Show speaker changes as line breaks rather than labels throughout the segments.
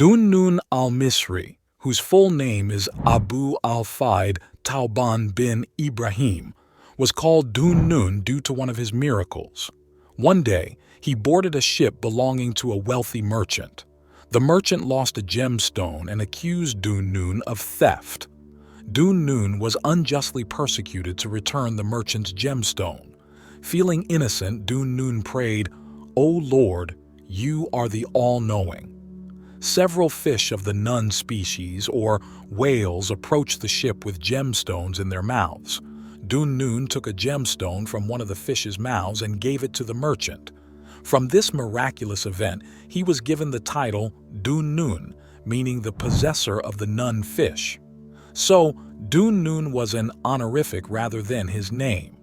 Nun al-Misri, whose full name is Abu al-Faid Tauban bin Ibrahim, was called Nun due to one of his miracles. One day, he boarded a ship belonging to a wealthy merchant. The merchant lost a gemstone and accused Nun of theft. Nun was unjustly persecuted to return the merchant's gemstone. Feeling innocent, Nun prayed, "O Lord, you are the all-knowing." Several fish of the nun species, or whales, approached the ship with gemstones in their mouths. Nun took a gemstone from one of the fish's mouths and gave it to the merchant. From this miraculous event, he was given the title Nun, meaning the possessor of the nun fish. So, Nun was an honorific rather than his name.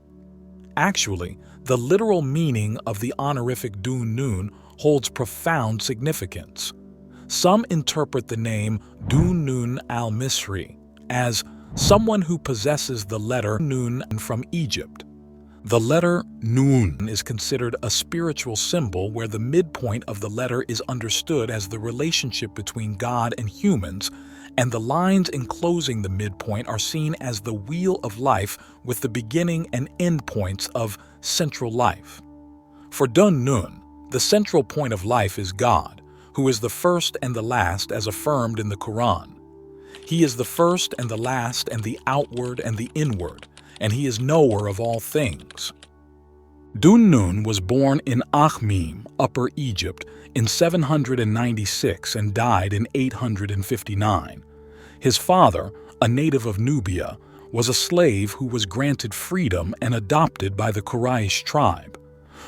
Actually, the literal meaning of the honorific Nun holds profound significance. Some interpret the name Nun al-Misri as someone who possesses the letter Nun from Egypt. The letter Nun is considered a spiritual symbol where the midpoint of the letter is understood as the relationship between God and humans, and the lines enclosing the midpoint are seen as the wheel of life with the beginning and end points of central life. For Nun, the central point of life is God, who is the first and the last as affirmed in the Quran. He is the first and the last and the outward and the inward, and he is knower of all things. Nun was born in Achmim, Upper Egypt, in 796 and died in 859. His father, a native of Nubia, was a slave who was granted freedom and adopted by the Quraysh tribe.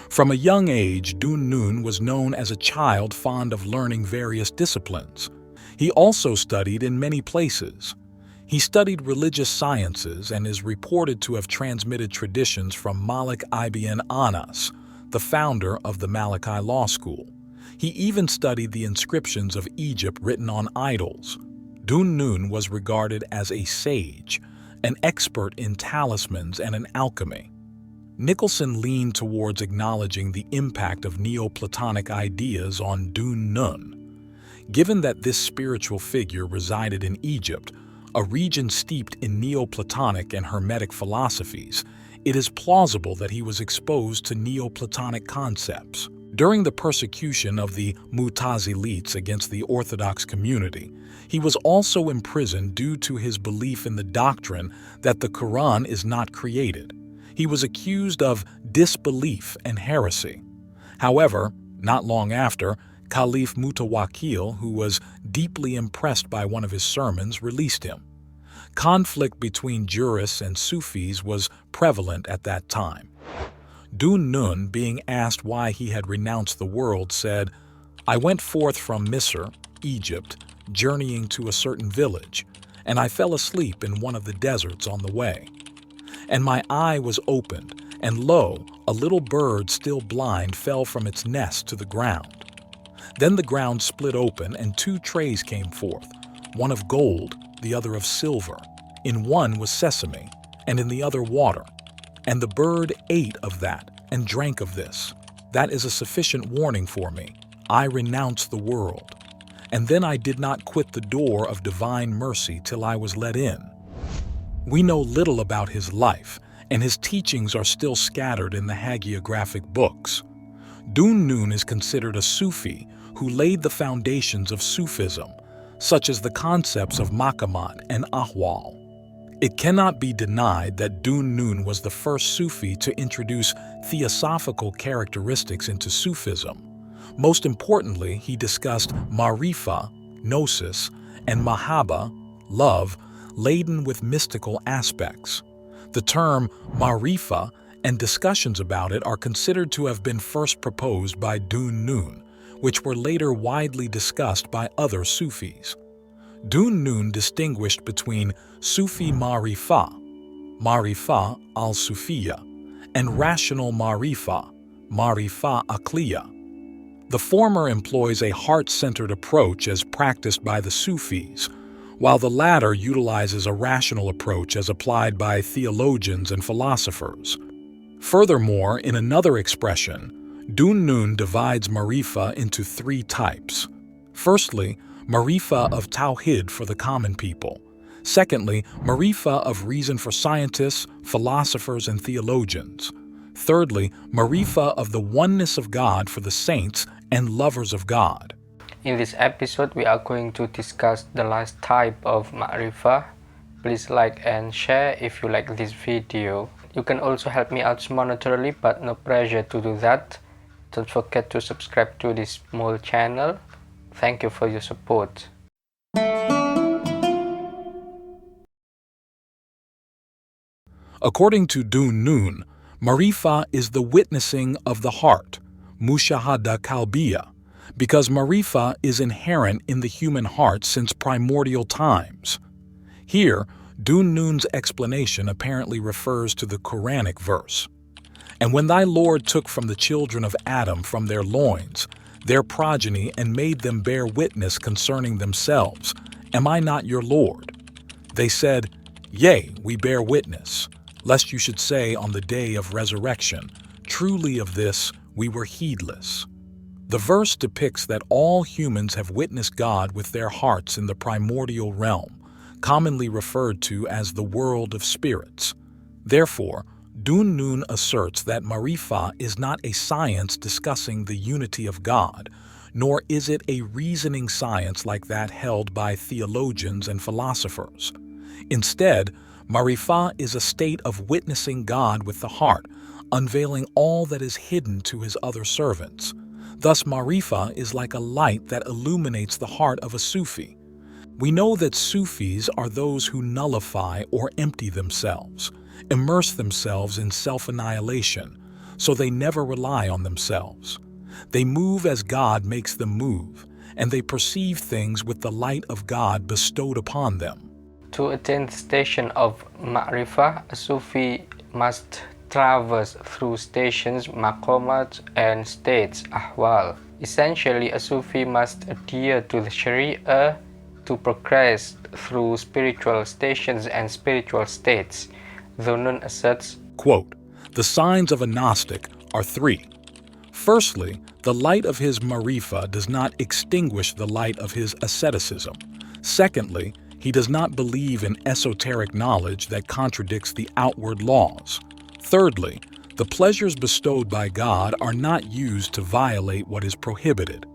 From a young age, Nun was known as a child fond of learning various disciplines. He also studied in many places. He studied religious sciences and is reported to have transmitted traditions from Malik ibn Anas, the founder of the Maliki Law School. He even studied the inscriptions of Egypt written on idols. Nun was regarded as a sage, an expert in talismans and in alchemy. Nicholson leaned towards acknowledging the impact of Neoplatonic ideas on Nun. Given that this spiritual figure resided in Egypt, a region steeped in Neoplatonic and Hermetic philosophies, it is plausible that he was exposed to Neoplatonic concepts. During the persecution of the Mu'tazilites against the Orthodox community, he was also imprisoned due to his belief in the doctrine that the Quran is not created. He was accused of disbelief and heresy. However, not long after, Caliph Mutawakkil, who was deeply impressed by one of his sermons, released him. Conflict between jurists and Sufis was prevalent at that time. Nun, being asked why he had renounced the world, said, "I went forth from Misr, Egypt, journeying to a certain village, and I fell asleep in one of the deserts on the way. And my eye was opened, and lo, a little bird still blind fell from its nest to the ground. Then the ground split open, and two trays came forth, one of gold, the other of silver. In one was sesame, and in the other water. And the bird ate of that, and drank of this. That is a sufficient warning for me. I renounce the world. And then I did not quit the door of divine mercy till I was let in." We know little about his life, and his teachings are still scattered in the hagiographic books. Nun is considered a Sufi who laid the foundations of Sufism, such as the concepts of maḥabbah and ahwal. It cannot be denied that Nun was the first Sufi to introduce theosophical characteristics into Sufism. Most importantly, he discussed rifah, Gnosis, and maḥabbah, love, laden with mystical aspects. The term rifah and discussions about it are considered to have been first proposed by Nun, which were later widely discussed by other Sufis. Nun distinguished between Sufi rifah al-Sufiya, and rational rifah aqliya. The former employs a heart-centered approach as practiced by the Sufis, while the latter utilizes a rational approach as applied by theologians and philosophers. Furthermore, in another expression, Nun divides rifah into three types. Firstly, Marifah of Tawhid for the common people. Secondly, Marifah of reason for scientists, philosophers, and theologians. Thirdly, Marifah of the oneness of God for the saints and lovers of God.
In this episode, we are going to discuss the last type of Ma'rifah. Please like and share if you like this video. You can also help me out monetarily, but no pressure to do that. Don't forget to subscribe to this small channel. Thank you for your support.
According to Nun, Marifah is the witnessing of the heart, mushahada kalbiya, because Marifah is inherent in the human heart since primordial times. Here, Nun's explanation apparently refers to the Quranic verse. And when thy Lord took from the children of Adam from their loins, their progeny, and made them bear witness concerning themselves, am I not your Lord? They said, Yea, we bear witness, lest you should say on the day of resurrection, truly of this we were heedless. The verse depicts that all humans have witnessed God with their hearts in the primordial realm, commonly referred to as the world of spirits. Therefore, Nun asserts that Marifah is not a science discussing the unity of God, nor is it a reasoning science like that held by theologians and philosophers. Instead, Marifah is a state of witnessing God with the heart, unveiling all that is hidden to his other servants. Thus, Marifah is like a light that illuminates the heart of a Sufi. We know that Sufis are those who nullify or empty themselves, immerse themselves in self-annihilation, so they never rely on themselves. They move as God makes them move, and they perceive things with the light of God bestowed upon them.
To attain the station of Ma'rifah, a Sufi must traverse through stations, maqamat, and states, ahwal. Essentially, a Sufi must adhere to the Sharia to progress through spiritual stations and spiritual states. Nun asserts,
quote, the signs of a Gnostic are three. Firstly, the light of his Marifah does not extinguish the light of his asceticism. Secondly, he does not believe in esoteric knowledge that contradicts the outward laws. Thirdly, the pleasures bestowed by God are not used to violate what is prohibited.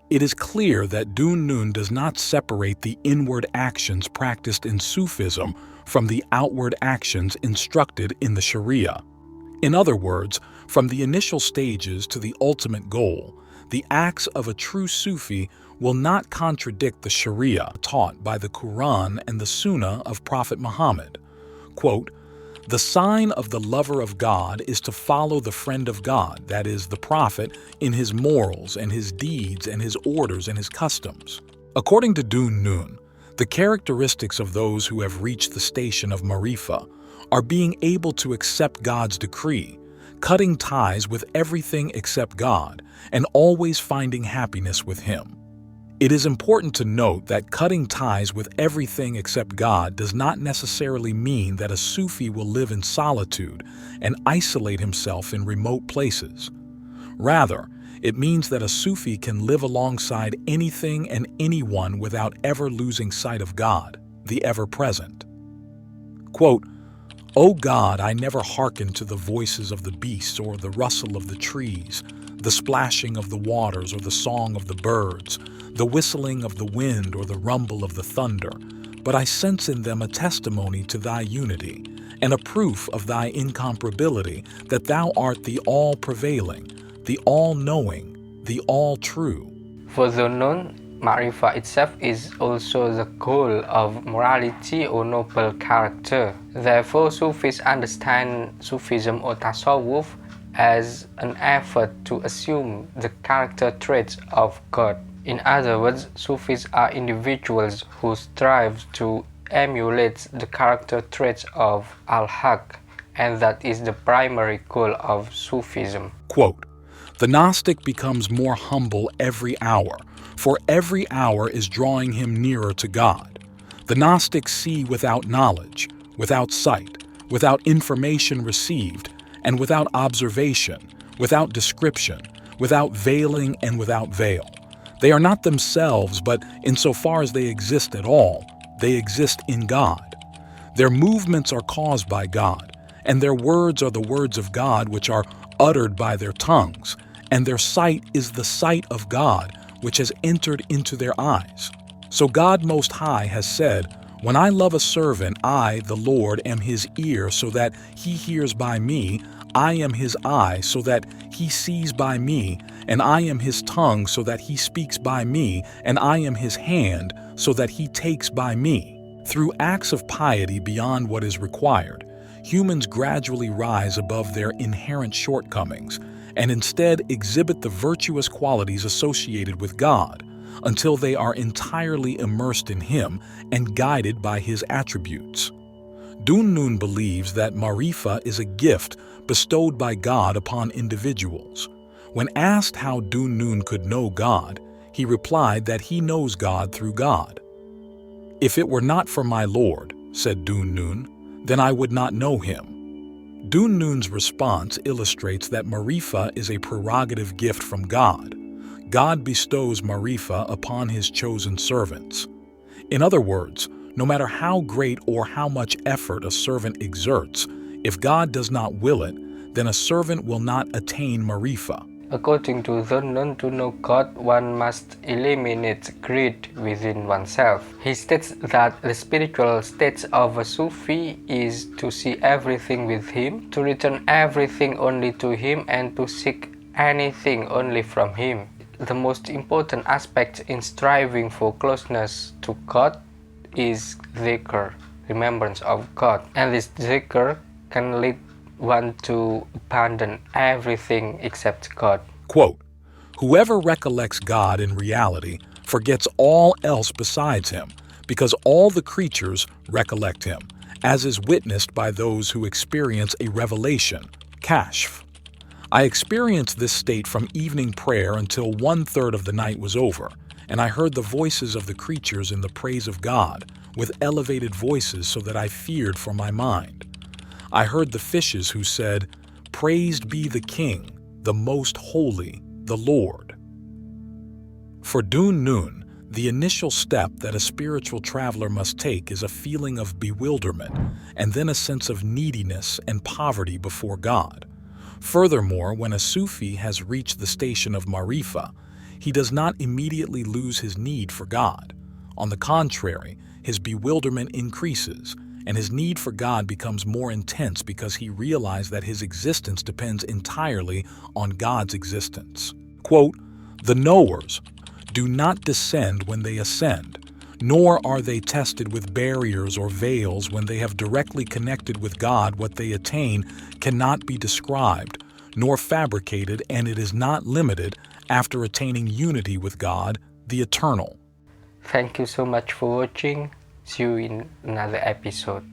It is clear that Nun does not separate the inward actions practiced in Sufism from the outward actions instructed in the Sharia. In other words, from the initial stages to the ultimate goal, the acts of a true Sufi will not contradict the Sharia taught by the Quran and the Sunnah of Prophet Muhammad. Quote, the sign of the lover of God is to follow the friend of God, that is, the Prophet, in his morals and his deeds and his orders and his customs. According to Nun, the characteristics of those who have reached the station of Marifah are being able to accept God's decree, cutting ties with everything except God, and always finding happiness with Him. It is important to note that cutting ties with everything except God does not necessarily mean that a Sufi will live in solitude and isolate himself in remote places. Rather, it means that a Sufi can live alongside anything and anyone without ever losing sight of God, the ever-present. Quote, O God, I never hearken to the voices of the beasts or the rustle of the trees, the splashing of the waters or the song of the birds, the whistling of the wind or the rumble of the thunder, but I sense in them a testimony to thy unity, and a proof of thy incomparability, that thou art the all-prevailing, the all-knowing, the all-true.
for the Nun, Ma'rifah itself is also the goal of morality or noble character. Therefore, Sufis understand Sufism or Tasawwuf as an effort to assume the character traits of God. In other words, Sufis are individuals who strive to emulate the character traits of al-Haq, and that is the primary goal of Sufism.
Quote, the Gnostic becomes more humble every hour, for every hour is drawing him nearer to God. The Gnostics see without knowledge, without sight, without information received, and without observation, without description, without veiling and without veil. They are not themselves, but insofar as they exist at all, they exist in God. Their movements are caused by God, and their words are the words of God which are uttered by their tongues, and their sight is the sight of God which has entered into their eyes. So God Most High has said, "When I love a servant, I, the Lord, am his ear so that he hears by me. I am his eye so that he sees by me, and I am his tongue so that he speaks by me, and I am his hand so that he takes by me." Through acts of piety beyond what is required, humans gradually rise above their inherent shortcomings and instead exhibit the virtuous qualities associated with God until they are entirely immersed in Him and guided by His attributes. Nun believes that Marifah is a gift bestowed by God upon individuals. When asked how Nun could know God, he replied that he knows God through God. "If it were not for my Lord," said Nun, "then I would not know Him." Nun's response illustrates that Marifah is a prerogative gift from God. God bestows Marifah upon His chosen servants. In other words, no matter how great or how much effort a servant exerts, if God does not will it, then a servant will not attain Marifah.
According to Nun, to know God, one must eliminate greed within oneself. He states that the spiritual state of a Sufi is to see everything with him, to return everything only to him, and to seek anything only from him. The most important aspect in striving for closeness to God is dhikr, remembrance of God. And this dhikr can lead one to abandon everything except God.
Quote, "Whoever recollects God in reality forgets all else besides Him, because all the creatures recollect Him, as is witnessed by those who experience a revelation, kashf. I experienced this state from evening prayer until 1/3 of the night was over, and I heard the voices of the creatures in the praise of God, with elevated voices so that I feared for my mind. I heard the fishes who said, 'Praised be the King, the most holy, the Lord.'" For Nun, the initial step that a spiritual traveler must take is a feeling of bewilderment and then a sense of neediness and poverty before God. Furthermore, when a Sufi has reached the station of Marifah, he does not immediately lose his need for God. On the contrary, his bewilderment increases, and his need for God becomes more intense because he realized that his existence depends entirely on God's existence. Quote, "The knowers do not descend when they ascend, nor are they tested with barriers or veils when they have directly connected with God. What they attain cannot be described, nor fabricated, and it is not limited after attaining unity with God, the Eternal."
Thank you so much for watching. See you in another episode.